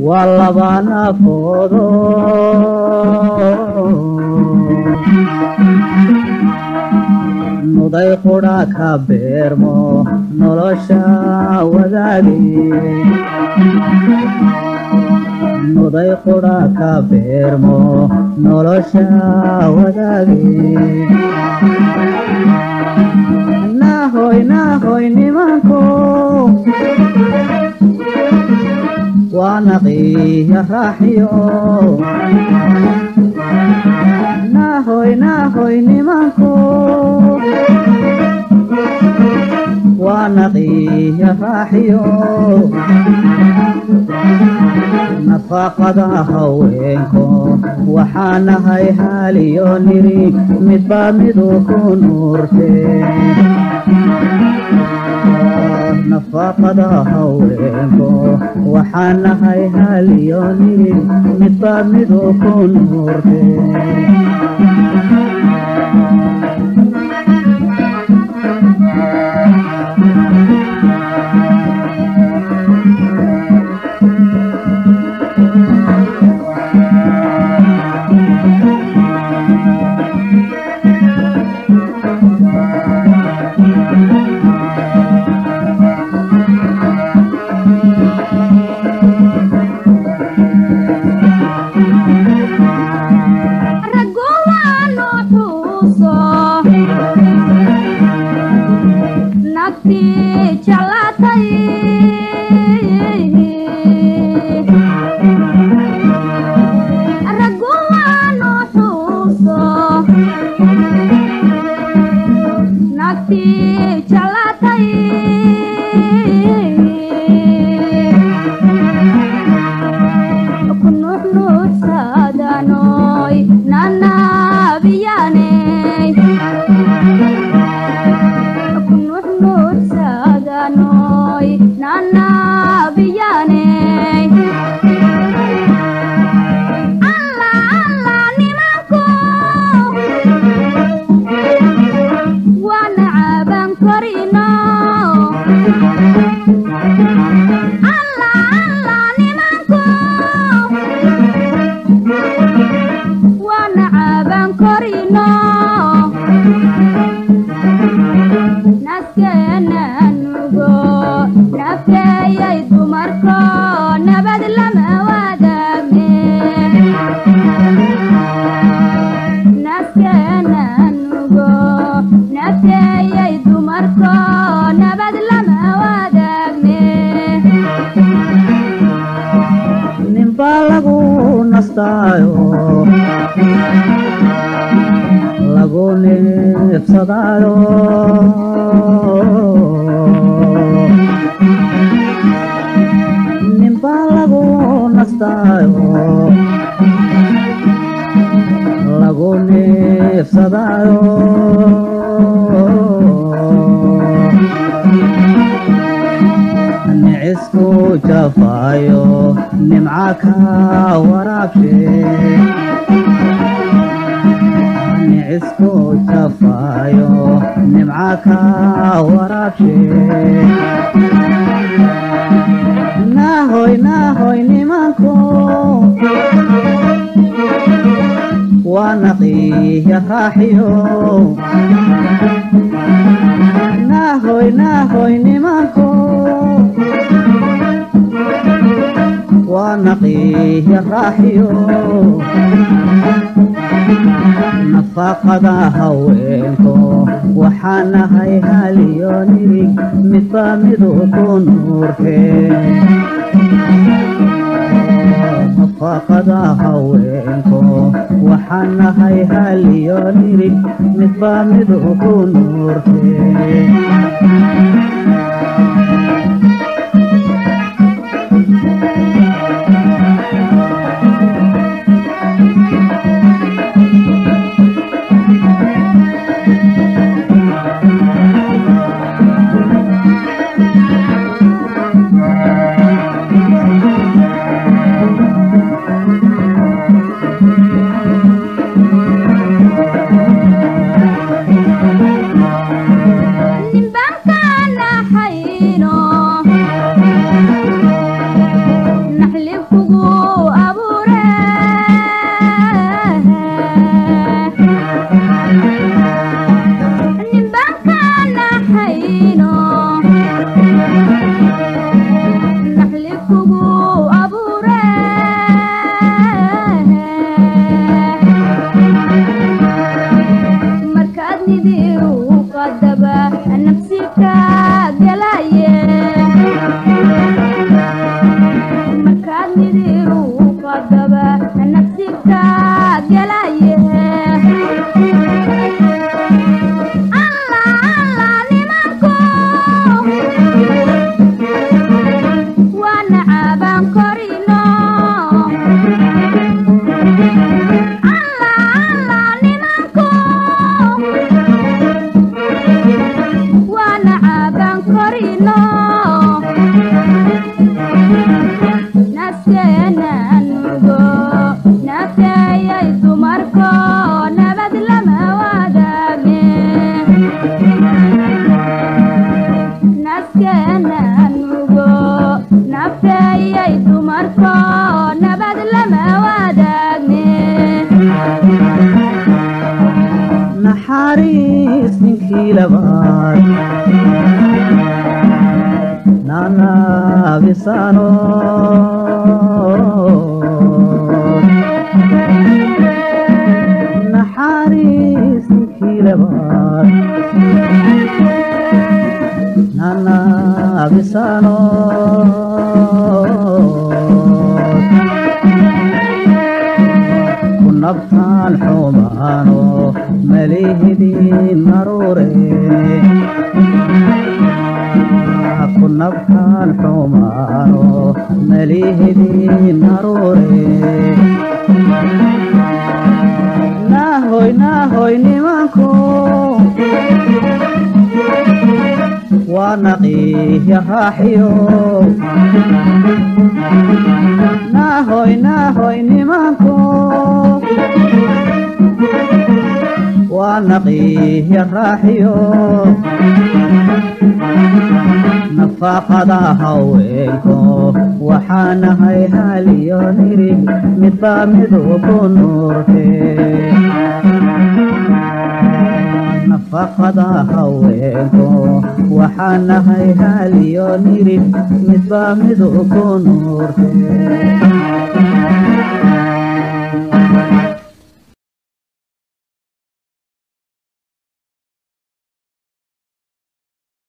Walabana fodo nuday qura ka beermo nolosha wadaagi nuday qura ka beermo nolosha wadaagi nahoy nimanko ونقي راحيو ناهوي نمانكو ونقي راحيو نفاقد هوينكو وحانا هاي هاليو نري مدبامدو كنورتي نفاقد هوينكو وحانا هاي هاليو نري مدبامدو كنورتي lagu neefsadayo isku jafayo nimca ka waraabshe isku jafayo nimca ka waraabshe nahoy nimanku wanaqiya raaxiyo nahoy nimanku wanaqiya raaxiyo nafaqada haweenko waxaanahay haliyo nirig midba midu ku nuurke nafaqada haweenko waxaanahay haliyo nirig midba midu ku nuurke naxariis ninkii labaad nanaabisano naxariis ninkii labaad nanaabisano nabtaan xumaano malihidin naruure ku nabtaan xumaano malihidin naruure nahoy nimanku wanaqiya raaxiyo nahoy nimanku wanaqiya raaxiyo nafaqada haweenko waxaanahay haliyo nirig midba midu ku nuurke nafaqada haweenko waxaanahay haliyo nirig midba midu ku nuurke